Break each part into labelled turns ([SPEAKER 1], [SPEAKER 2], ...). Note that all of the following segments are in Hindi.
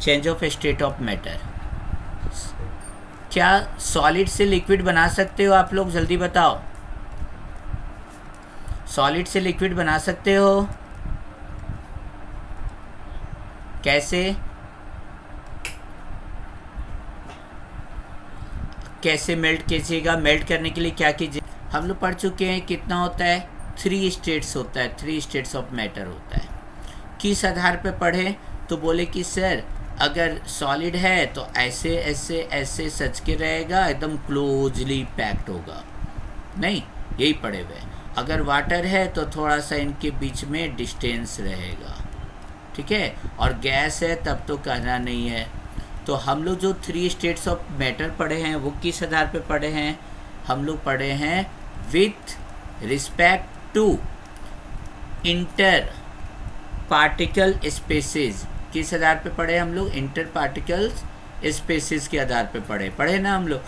[SPEAKER 1] Change of state of matter. क्या सॉलिड से लिक्विड बना सकते हो आप लोग? जल्दी बताओ, सॉलिड से लिक्विड बना सकते हो? कैसे कैसे मेल्ट कीजिएगा? मेल्ट करने के लिए क्या कीजिए? हम लोग पढ़ चुके हैं कितना होता है, 3 स्टेट्स होता है, 3 स्टेट्स ऑफ मैटर होता है। किस आधार पे पढ़े? तो बोले कि सर अगर सॉलिड है तो ऐसे ऐसे ऐसे सच के रहेगा, एकदम क्लोजली पैक्ड होगा, नहीं यही पढ़े हुए। अगर वाटर है तो थोड़ा सा इनके बीच में डिस्टेंस रहेगा, ठीक है। और गैस है तब तो कहना नहीं है। तो हम लोग जो 3 स्टेट्स ऑफ मैटर पढ़े हैं वो किस आधार पे पढ़े हैं? हम लोग पढ़े हैं with respect to inter particle spaces. किस आधार पे पढ़े हम लोग? इंटर पार्टिकल स्पेसिस के आधार पे पढ़े ना हम लोग।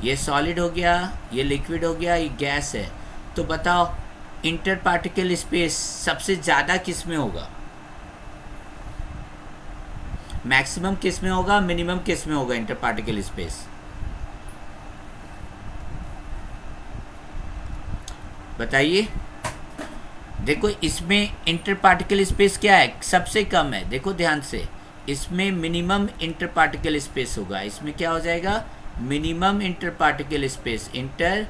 [SPEAKER 1] ये सॉलिड हो गया, ये लिक्विड हो गया, ये गैस है। तो बताओ इंटर पार्टिकल स्पेस सबसे ज़्यादा किस में होगा? मैक्सिमम किस में होगा, मिनिमम किस में होगा इंटर पार्टिकल स्पेस? बताइए। देखो इसमें इंटर पार्टिकल स्पेस क्या है, सबसे कम है। देखो ध्यान से, इसमें मिनिमम इंटर पार्टिकल स्पेस होगा। इसमें क्या हो जाएगा? Minimum inter particle space. Inter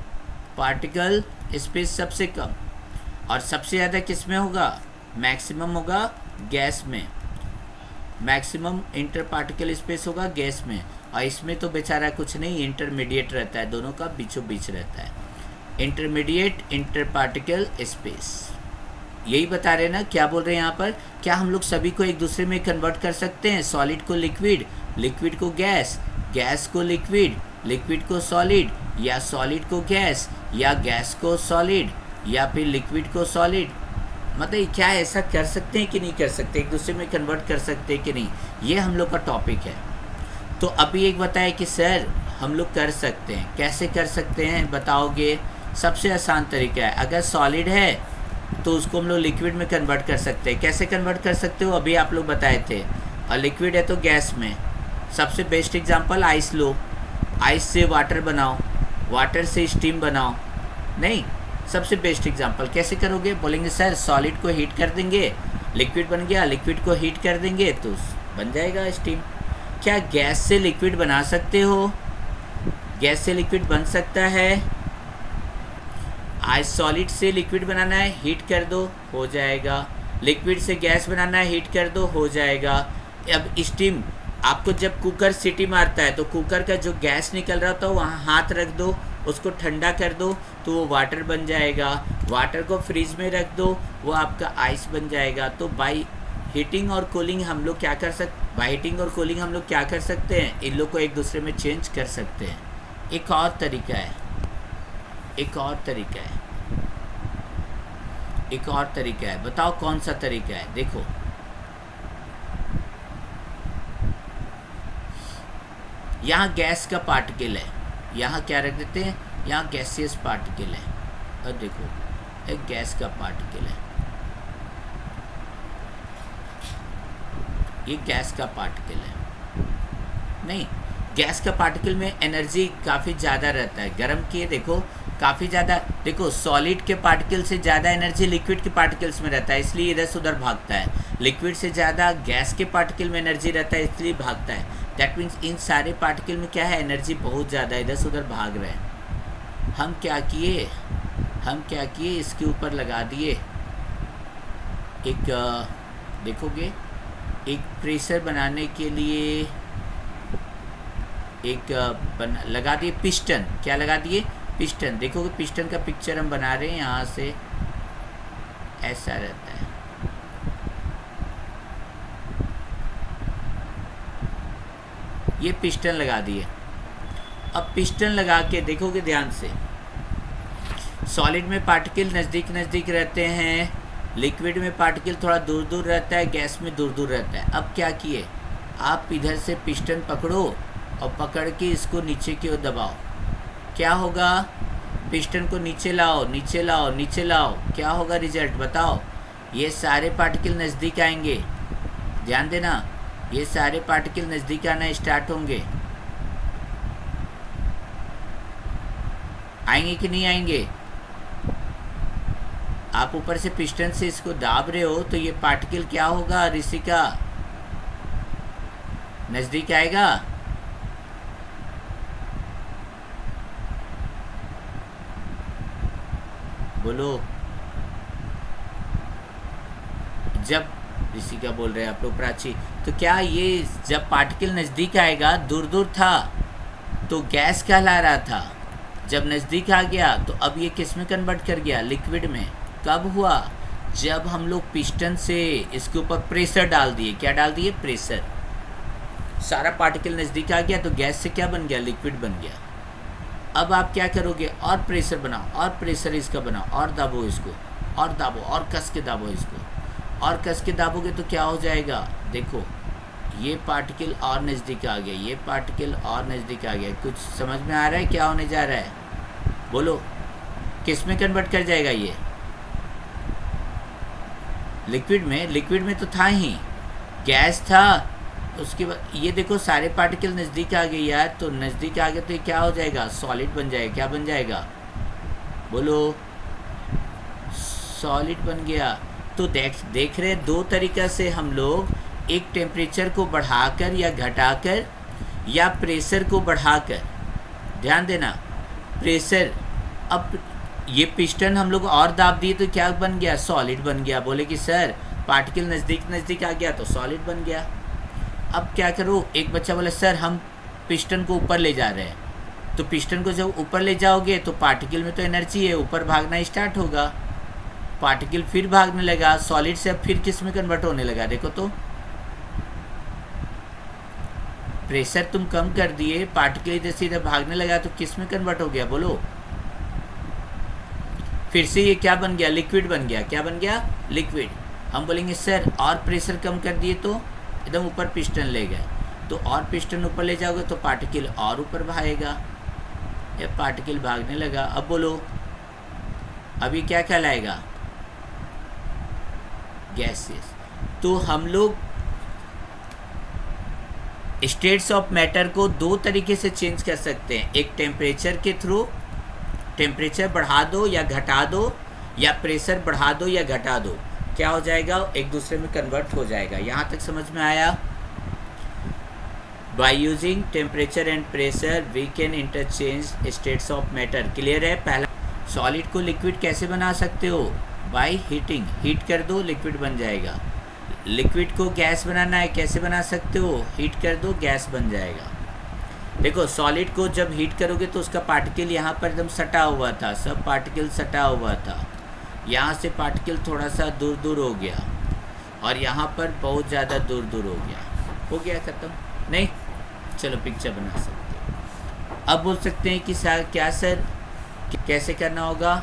[SPEAKER 1] particle space सबसे कम। और सबसे ज़्यादा किस में होगा? मैक्सिमम होगा गैस में। मैक्सिमम इंटर पार्टिकल स्पेस होगा गैस में। और इसमें तो बेचारा कुछ नहीं, इंटरमीडिएट रहता है, दोनों का बीचों बीच रहता है। इंटरमीडिएट इंटर पार्टिकल स्पेस, यही बता रहे हैं ना। क्या बोल रहे हैं यहाँ पर? क्या हम लोग सभी को एक दूसरे में कन्वर्ट कर सकते हैं? सॉलिड को लिक्विड, लिक्विड को गैस, गैस को लिक्विड, लिक्विड को सॉलिड, या सॉलिड को गैस, या गैस को सॉलिड, या फिर लिक्विड को सॉलिड। मतलब क्या ऐसा कर सकते हैं कि नहीं कर सकते? एक दूसरे में कन्वर्ट कर सकते हैं कि नहीं? ये हम लोग का टॉपिक है। तो अभी एक बताए कि सर हम लोग कर सकते हैं। कैसे कर सकते हैं बताओगे? सबसे आसान तरीका है, अगर सॉलिड है तो उसको हम लोग लिक्विड में कन्वर्ट कर सकते हैं। कैसे कन्वर्ट कर सकते हो? अभी आप लोग बताए थे। और लिक्विड है तो गैस में। सबसे बेस्ट एग्जांपल आइस लो, आइस से वाटर बनाओ, वाटर से स्टीम बनाओ। नहीं, सबसे बेस्ट एग्जांपल कैसे करोगे? बोलेंगे सर सॉलिड को हीट कर देंगे, लिक्विड बन गया, लिक्विड को हीट कर देंगे तो बन जाएगा स्टीम। क्या गैस से लिक्विड बना सकते हो? गैस से लिक्विड बन सकता है। आज सॉलिड से लिक्विड बनाना है, हीट कर दो, हो जाएगा। लिक्विड से गैस बनाना है, हीट कर दो, हो जाएगा। अब स्टीम, आपको जब कुकर सीटी मारता है तो कुकर का जो गैस निकल रहा था वहाँ हाथ रख दो, उसको ठंडा कर दो तो वो वाटर बन जाएगा। वाटर को फ्रीज में रख दो, वो आपका आइस बन जाएगा। तो बाई हीटिंग और कूलिंग हम लोग क्या कर सकते? बाई हीटिंग और कूलिंग हम लोग क्या कर सकते हैं? इन लोग को एक दूसरे में चेंज कर सकते हैं। एक और तरीका है, एक और तरीका है, एक और तरीका है। बताओ कौन सा तरीका है? देखो यहाँ गैस का पार्टिकल है, यहाँ क्या रख देते हैं? यहाँ गैसियस पार्टिकल है। और देखो एक गैस का पार्टिकल है, ये गैस का पार्टिकल है। नहीं, गैस का पार्टिकल में एनर्जी काफ़ी ज़्यादा रहता है। गर्म किए देखो काफ़ी ज़्यादा। देखो सॉलिड के पार्टिकल से ज़्यादा एनर्जी लिक्विड के पार्टिकल्स में रहता है, इसलिए इधर से उधर भागता है। लिक्विड से ज़्यादा गैस के पार्टिकल में एनर्जी रहता है, इसलिए भागता है। दैट मीन्स इन सारे पार्टिकल में क्या है? एनर्जी बहुत ज़्यादा, इधर से उधर भाग रहे हैं। हम क्या किए? हम क्या किए? इसके ऊपर लगा दिए एक, देखोगे एक प्रेशर बनाने के लिए एक लगा दिए पिस्टन। क्या लगा दिए? पिस्टन। देखोगे पिस्टन का पिक्चर हम बना रहे हैं, यहाँ से ऐसा रहता है। ये पिस्टन लगा दिए। अब पिस्टन लगा के देखोगे ध्यान से, सॉलिड में पार्टिकल नज़दीक नज़दीक रहते हैं, लिक्विड में पार्टिकल थोड़ा दूर दूर रहता है, गैस में दूर दूर रहता है। अब क्या किए? आप इधर से पिस्टन पकड़ो और पकड़ के इसको नीचे की ओर दबाओ। क्या होगा? पिस्टन को नीचे लाओ, नीचे लाओ, नीचे लाओ, क्या होगा रिजल्ट बताओ? ये सारे पार्टिकल नज़दीक आएंगे। ध्यान देना, ये सारे पार्टिकल नज़दीक आना स्टार्ट होंगे। आएंगे कि नहीं आएंगे? आप ऊपर से पिस्टन से इसको दाब रहे हो तो ये पार्टिकल क्या होगा ऋषिका? नज़दीक आएगा। बोलो। जब ऋषिका बोल रहे हैं आप लोग, प्राची, तो क्या ये जब पार्टिकल नज़दीक आएगा, दूर दूर था तो गैस कहला रहा था, जब नज़दीक आ गया तो अब ये किस में कन्वर्ट कर गया? लिक्विड में। कब हुआ? जब हम लोग पिस्टन से इसके ऊपर प्रेशर डाल दिए। क्या डाल दिए? प्रेशर। सारा पार्टिकल नज़दीक आ गया तो गैस से क्या बन गया? लिक्विड बन गया। अब आप क्या करोगे? और प्रेशर बनाओ, और प्रेशर इसका बनाओ, और दाबो इसको, और दाबो, और कस के दाबो इसको, और कस के दाबोगे तो क्या हो जाएगा? देखो ये पार्टिकल और नज़दीक आ गया, ये पार्टिकल और नज़दीक आ गया। कुछ समझ में आ रहा है क्या होने जा रहा है? बोलो। किस में कन्वर्ट कर जाएगा ये? लिक्विड में। लिक्विड में तो था ही, गैस था। उसके बाद ये देखो सारे पार्टिकल नज़दीक आ गए यार, तो नज़दीक आ गए तो ये क्या हो जाएगा? सॉलिड बन जाएगा। क्या बन जाएगा? बोलो। सॉलिड बन गया। तो देख रहे हैं, दो तरीक़ा से हम लोग एक टेम्परेचर को बढ़ाकर या घटाकर या प्रेशर को बढ़ाकर, ध्यान देना, प्रेशर। अब ये पिस्टन हम लोग और दाब दिए तो क्या बन गया? सॉलिड बन गया। बोले कि सर पार्टिकल नज़दीक आ गया तो सॉलिड बन गया। अब क्या करो? एक बच्चा बोला सर हम पिस्टन को ऊपर ले जा रहे हैं। तो पिस्टन को जब ऊपर ले जाओगे तो पार्टिकल में तो एनर्जी है, ऊपर भागना स्टार्ट होगा, पार्टिकल फिर भागने लगा, सॉलिड से अब फिर किस में कन्वर्ट होने लगा? देखो तो प्रेशर तुम कम कर दिए, पार्टिकल इधर से इधर भागने लगा तो किस में कन्वर्ट हो गया? बोलो। फिर से ये क्या बन गया? लिक्विड बन गया। क्या बन गया? लिक्विड। हम बोलेंगे सर और प्रेशर कम कर दिए तो एकदम ऊपर पिस्टन ले गए, तो और पिस्टन ऊपर ले जाओगे तो पार्टिकल और ऊपर भागेगा, या पार्टिकल भागने लगा। अब बोलो, अभी क्या कहलाएगा? गैसेस। तो हम लोग स्टेट्स ऑफ मैटर को दो तरीके से चेंज कर सकते हैं। एक टेम्परेचर के थ्रू, टेम्परेचर बढ़ा दो या घटा दो, या प्रेशर बढ़ा दो या घटा दो, क्या हो जाएगा? एक दूसरे में कन्वर्ट हो जाएगा। यहाँ तक समझ में आया? By using temperature and pressure we can interchange states of matter. Clear है? पहला, सॉलिड को लिक्विड कैसे बना सकते हो? By heating. हीट कर दो, लिक्विड बन जाएगा। लिक्विड को गैस बनाना है, कैसे बना सकते हो? हीट कर दो, गैस बन जाएगा। देखो सॉलिड को जब हीट करोगे तो उसका पार्टिकल यहाँ पर एकदम सटा हुआ था, सब पार्टिकल सटा हुआ था। यहाँ से पार्टिकल थोड़ा सा दूर दूर हो गया, और यहाँ पर बहुत ज़्यादा दूर दूर हो गया ख़त्म। नहीं, चलो पिक्चर बना सकते हो। अब बोल सकते हैं कि सर क्या सर कैसे करना होगा?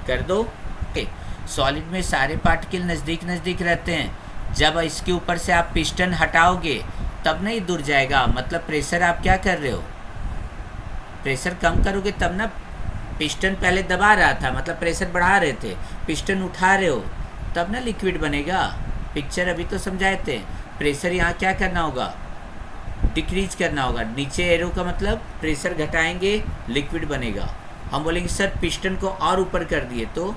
[SPEAKER 1] कर दो। सॉलिड में सारे पार्टिकल नज़दीक रहते हैं, जब इसके ऊपर से आप पिस्टन हटाओगे तब नहीं दूर जाएगा। मतलब प्रेशर आप क्या कर रहे हो? प्रेशर कम करोगे तब ना। पिस्टन पहले दबा रहा था, मतलब प्रेशर बढ़ा रहे थे, पिस्टन उठा रहे हो तब ना लिक्विड बनेगा। पिक्चर अभी तो समझाए थे। प्रेशर यहाँ क्या करना होगा? डिक्रीज करना होगा। नीचे एरो का मतलब प्रेशर घटाएंगे, लिक्विड बनेगा। हम बोलेंगे सर पिस्टन को और ऊपर कर दिए तो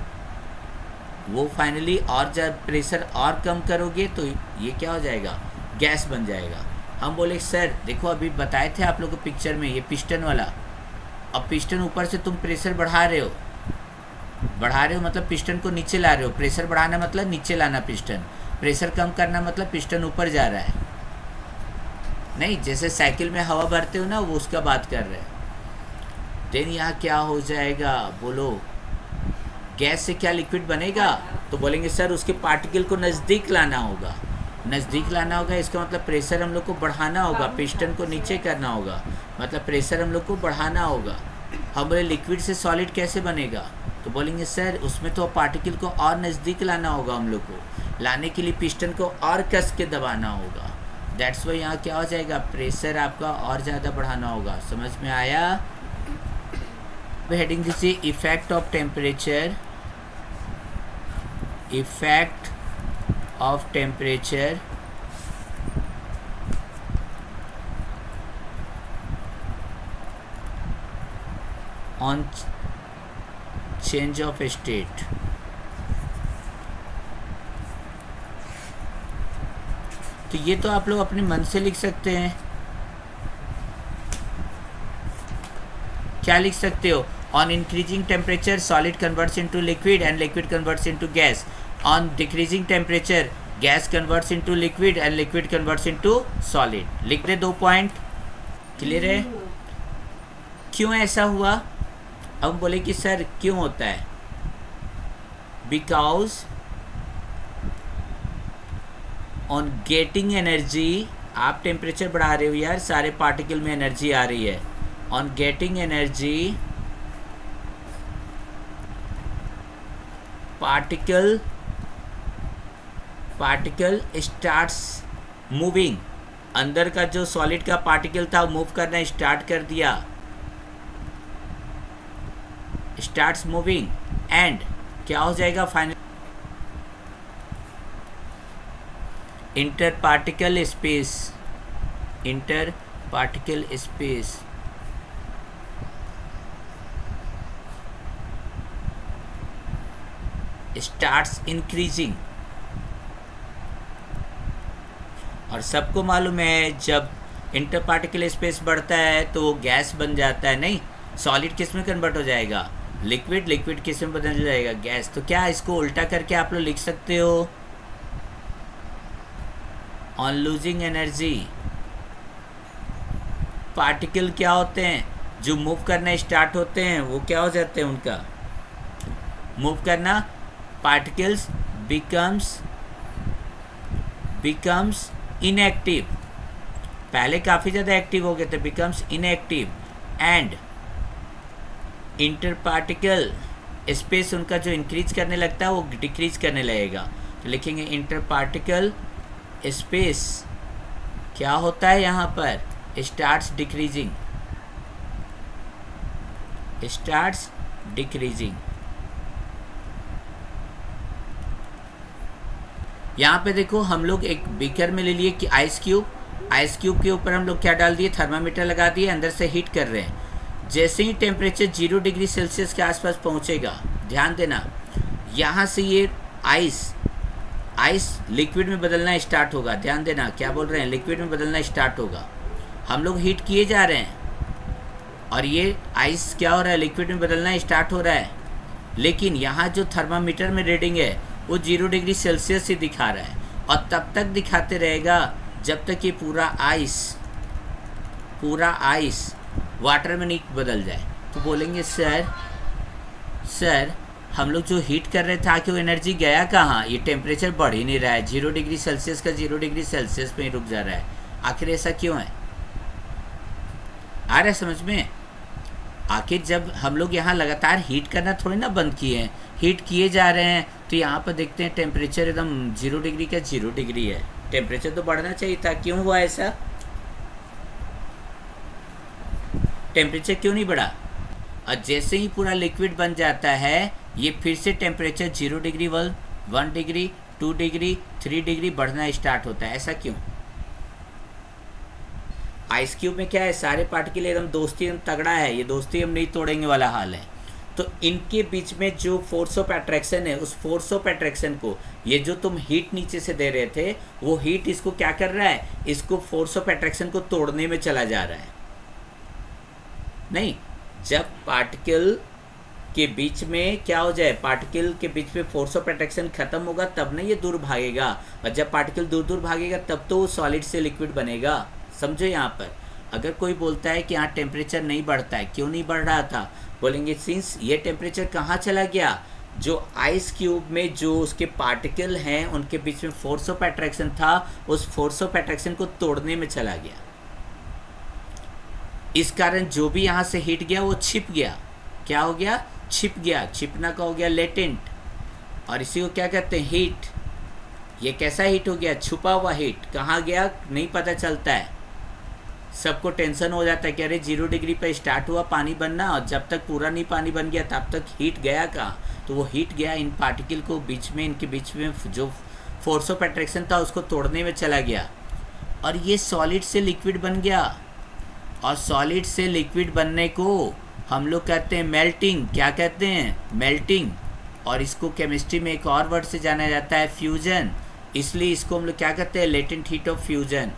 [SPEAKER 1] वो फाइनली, और जब प्रेशर और कम करोगे तो ये क्या हो जाएगा? गैस बन जाएगा। हम बोले सर देखो अभी बताए थे आप लोगों को पिक्चर में, ये पिस्टन वाला, अब पिस्टन ऊपर से तुम प्रेशर बढ़ा रहे हो मतलब पिस्टन को नीचे ला रहे हो। प्रेशर बढ़ाना मतलब नीचे लाना पिस्टन, प्रेशर कम करना मतलब पिस्टन ऊपर जा रहा है। नहीं, जैसे साइकिल में हवा भरते हो ना, वो उसका बात कर रहे हैं। देन यहाँ क्या हो जाएगा? बोलो। गैस से क्या लिक्विड बनेगा? तो बोलेंगे सर उसके पार्टिकल को नज़दीक लाना होगा। इसका मतलब प्रेशर हम लोग को बढ़ाना होगा, पिस्टन को नीचे करना होगा, मतलब प्रेशर हम लोग को बढ़ाना होगा। हम बोले लिक्विड से सॉलिड कैसे बनेगा? तो बोलेंगे सर उसमें तो पार्टिकल को और नज़दीक लाना होगा, हम लोग को लाने के लिए पिस्टन को और कस के दबाना होगा। दैट्स वाई यहाँ क्या हो जाएगा? प्रेशर आपका और ज़्यादा बढ़ाना होगा। समझ में आया? Heading this effect of temperature effect of temperature on change of state. तो ये तो आप लोग अपने मन से लिख सकते हैं। क्या लिख सकते हो? On increasing temperature solid converts into liquid and liquid converts into gas. On decreasing temperature gas converts into liquid and liquid converts into solid. लिख दे 2 पॉइंट। क्लियर है? क्यों ऐसा हुआ? अब हम बोले कि सर क्यों होता है? बिकॉज ऑन गेटिंग एनर्जी, आप टेम्परेचर बढ़ा रहे हो यार, सारे पार्टिकल में एनर्जी आ रही है। On getting energy particle starts moving. अंदर का जो सॉलिड का पार्टिकल था वो मूव करना स्टार्ट कर दिया, स्टार्ट्स मूविंग, एंड क्या हो जाएगा final? Inter particle space starts increasing. और सबको मालूम है जब इंटर पार्टिकल स्पेस बढ़ता है तो गैस बन जाता है। नहीं, सॉलिड किस में कन्वर्ट हो जाएगा? लिक्विड। लिक्विड किस में बदल जाएगा? गैस। तो क्या इसको उल्टा करके आप लोग लिख सकते हो? ऑन लूजिंग एनर्जी पार्टिकल क्या होते हैं? जो मूव करना स्टार्ट होते हैं वो क्या हो जाते हैं? उनका मूव करना, पार्टिकल्स बिकम्स इनएक्टिव। पहले काफ़ी ज़्यादा एक्टिव हो गए थे, becomes inactive, and inter particle space उनका जो इंक्रीज करने लगता है वो डिक्रीज करने लगेगा। तो लिखेंगे इंटर पार्टिकल स्पेस क्या होता है यहाँ पर? Starts decreasing. यहाँ पे देखो हम लोग एक बीकर में ले लिए कि आइस क्यूब के ऊपर हम लोग क्या डाल दिए? थर्मामीटर लगा दिए, अंदर से हीट कर रहे हैं। जैसे ही टेम्परेचर 0 डिग्री सेल्सियस के आसपास पहुँचेगा, ध्यान देना, यहाँ से ये आइस लिक्विड में बदलना स्टार्ट होगा। ध्यान देना, क्या बोल रहे हैं? लिक्विड में बदलना स्टार्ट होगा। हम लोग हीट किए जा रहे हैं और ये आइस क्या हो रहा है? लिक्विड में बदलना स्टार्ट हो रहा है। लेकिन यहाँ जो थर्मामीटर में रीडिंग है वो 0 डिग्री सेल्सियस ही दिखा रहा है, और तब तक दिखाते रहेगा जब तक ये पूरा आइस वाटर में नहीं बदल जाए। तो बोलेंगे सर हम लोग जो हीट कर रहे थे आके वो एनर्जी गया कहाँ? ये टेम्परेचर बढ़ ही नहीं रहा है, 0 डिग्री सेल्सियस का 0 डिग्री सेल्सियस में ही रुक जा रहा है। आखिर ऐसा क्यों है? आ रहा है समझ में? आखिर जब हम लोग यहाँ लगातार हीट करना थोड़ी ना बंद किए हैं, हीट किए जा रहे हैं, तो यहाँ पर देखते हैं टेम्परेचर एकदम 0 डिग्री का 0 डिग्री है। टेम्परेचर तो बढ़ना चाहिए था, क्यों हुआ ऐसा? टेम्परेचर क्यों नहीं बढ़ा? और जैसे ही पूरा लिक्विड बन जाता है ये फिर से temperature 0 degree 1 degree 2 degree 3 degree बढ़ना स्टार्ट होता है। ऐसा क्यों? आइस क्यूब में क्या है? सारे पार्टिकल एकदम दोस्ती हम तगड़ा है, ये दोस्ती हम नहीं तोड़ेंगे वाला हाल है। तो इनके बीच में जो फोर्स ऑफ अट्रैक्शन है, उस फोर्स ऑफ अट्रैक्शन को, ये जो तुम हीट नीचे से दे रहे थे वो हीट इसको क्या कर रहा है? इसको फोर्स ऑफ अट्रैक्शन को तोड़ने में चला जा रहा है। नहीं, जब पार्टिकल के बीच में क्या हो जाए? पार्टिकल के बीच में फोर्स ऑफ अट्रैक्शन खत्म होगा तब ना ये दूर भागेगा, और जब पार्टिकल दूर भागेगा तब तो वो सॉलिड से लिक्विड बनेगा। समझो यहाँ पर अगर कोई बोलता है कि यहाँ टेम्परेचर नहीं बढ़ता है, क्यों नहीं बढ़ रहा था? बोलेंगे सिंस ये टेम्परेचर कहाँ चला गया? जो आइस क्यूब में जो उसके पार्टिकल हैं उनके बीच में फोर्स ऑफ अट्रैक्शन था, उस फोर्स ऑफ अट्रैक्शन को तोड़ने में चला गया। इस कारण जो भी यहाँ से हीट गया वो छिप गया। क्या हो गया? छिप गया। छिपना का हो गया लेटेंट, और इसी को क्या कहते हैं? हीट। ये कैसा हीट हो गया? छुपा हुआ हीट। कहाँ गया नहीं पता चलता है। सबको टेंशन हो जाता है कि अरे 0 डिग्री पे स्टार्ट हुआ पानी बनना और जब तक पूरा नहीं पानी बन गया तब तक हीट गया कहाँ। तो वो हीट गया इन पार्टिकल को बीच में, इनके बीच में जो फोर्स ऑफ अट्रैक्शन था उसको तोड़ने में चला गया और ये सॉलिड से लिक्विड बन गया। और सॉलिड से लिक्विड बनने को हम लोग कहते हैं मेल्टिंग। क्या कहते हैं? मेल्टिंग। और इसको केमिस्ट्री में एक और वर्ड से जाना जाता है फ्यूजन। इसलिए इसको हम लोग क्या कहते हैं? Latent heat of fusion.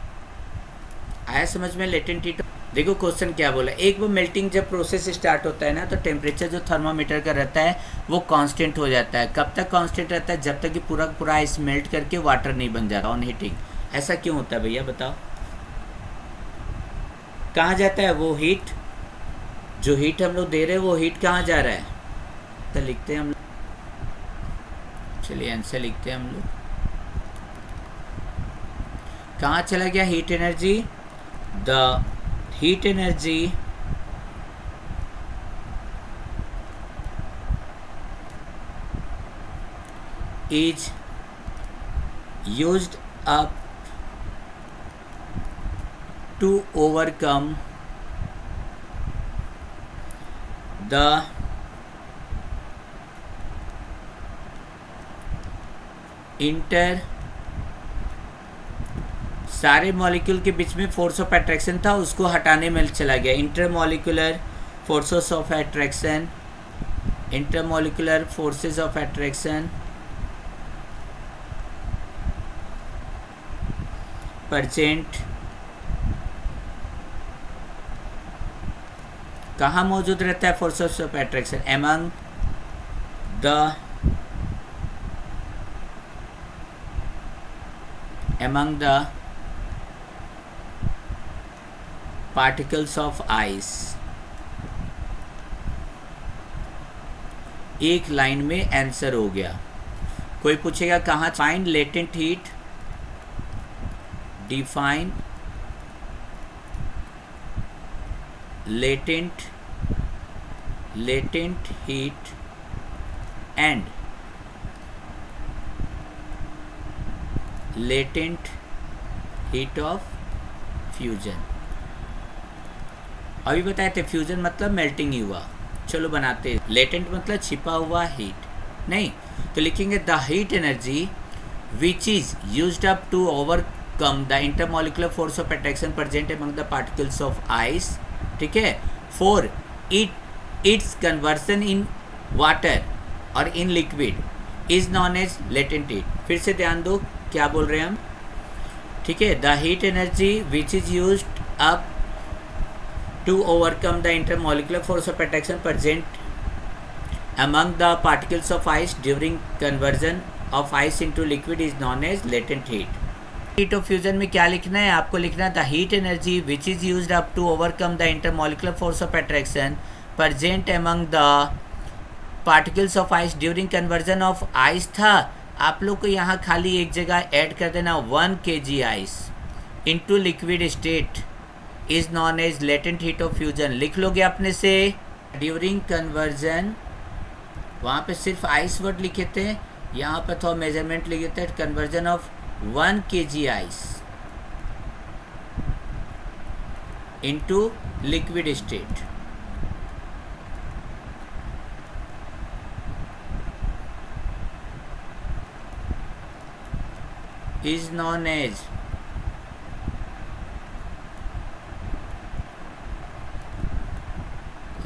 [SPEAKER 1] आया समझ में? Latent heat. देखो क्वेश्चन क्या बोला, एक वो मेल्टिंग जब प्रोसेस स्टार्ट होता है ना तो टेम्परेचर जो थर्मामीटर का रहता है वो कांस्टेंट हो जाता है। कब तक कांस्टेंट रहता है? जब तक कि पूरा पूरा आइस मेल्ट करके वाटर नहीं बन जाता ऑन हीटिंग। ऐसा क्यों होता है भैया बताओ? कहाँ जाता है वो हीट? जो हीट हम लोग दे रहे हैं वो हीट कहाँ जा रहा है? तो लिखते हैं हम लोग, चलिए आंसर लिखते हैं हम लोग। कहाँ चला गया heat energy? The heat energy is used up to overcome the सारे मॉलिक्यूल के बीच में फोर्स ऑफ अट्रैक्शन था उसको हटाने में चला गया। Intermolecular forces of attraction, intermolecular forces of attraction percent कहाँ मौजूद रहता है? Forces of attraction among the particles of ice. एक लाइन में आंसर हो गया। कोई पूछेगा कहाँ? Find latent heat, define latent heat and latent heat of fusion. अभी बताए थे फ्यूजन मतलब मेल्टिंग ही हुआ। चलो बनाते हैं। लेटेंट मतलब छिपा हुआ हीट नहीं, तो लिखेंगे the heat energy which is used up to overcome the intermolecular force of attraction present among the particles of ice. ठीक है, for its conversion in water और in liquid is known as latent heat. फिर से ध्यान दो क्या बोल रहे हैं हम। ठीक है, the heat energy which is used up to overcome the intermolecular force of attraction present among the particles of ice during conversion of ice into liquid is known as latent heat. Heat of fusion में क्या लिखना है आपको? लिखना the heat energy which is used up to overcome the intermolecular force of attraction present among the particles of ice during conversion of ice था। आप लोग को यहाँ खाली एक जगह ऐड कर देना 1 kg ice into liquid state is known as latent heat of fusion. लिख लोगे अपने से। ड्यूरिंग कन्वर्जन, वहाँ पे सिर्फ आइस वर्ड लिखे थे, यहाँ पे थोड़ा मेजरमेंट लिखे थे। Conversion of 1 kg ice into liquid state is known as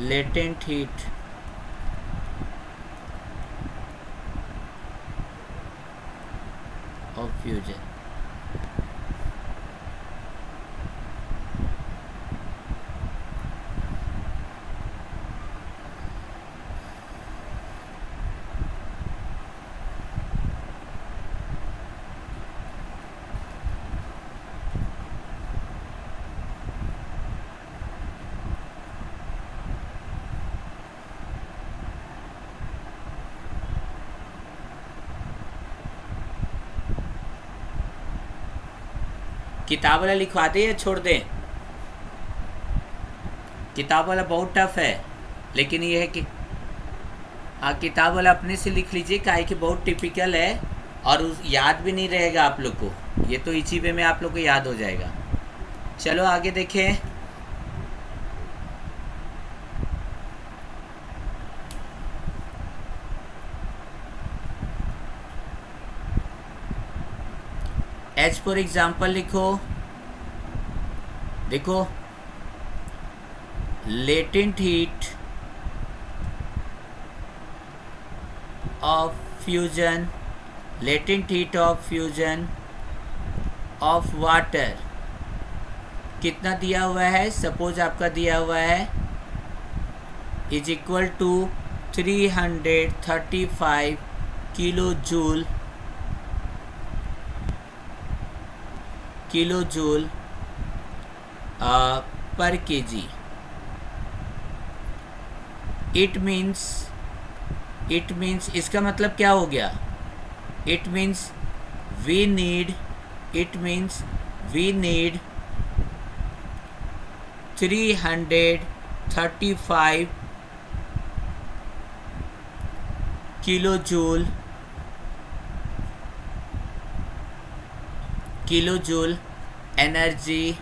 [SPEAKER 1] latent heat of fusion। किताब वाला लिखवा दे या छोड़ दें? किताब वाला बहुत टफ है, लेकिन ये है कि हाँ किताब वाला अपने से लिख लीजिए, काहे कि बहुत टिपिकल है और याद भी नहीं रहेगा आप लोग को। ये तो इसी वे में आप लोग को याद हो जाएगा। चलो आगे देखें। एच फॉर एग्जाम्पल लिखो, देखो latent heat of fusion, latent heat of fusion of water कितना दिया हुआ है, सपोज आपका दिया हुआ है is equal to 335 kilo joule per kg. It means इसका मतलब क्या हो गया, it means we need 335 kilo joule energy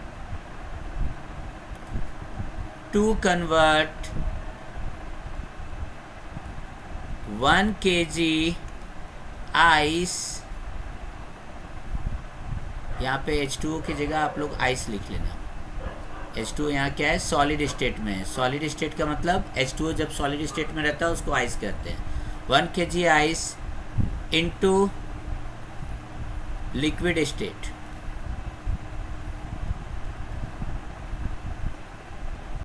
[SPEAKER 1] to convert 1 kg ice, यहाँ पे H2O की जगह आप लोग आइस लिख लेना। H2O यहाँ क्या है, सॉलिड स्टेट में है। सॉलिड स्टेट का मतलब H2O जब सॉलिड स्टेट में रहता है उसको आइस कहते हैं। 1 kg ice into liquid state,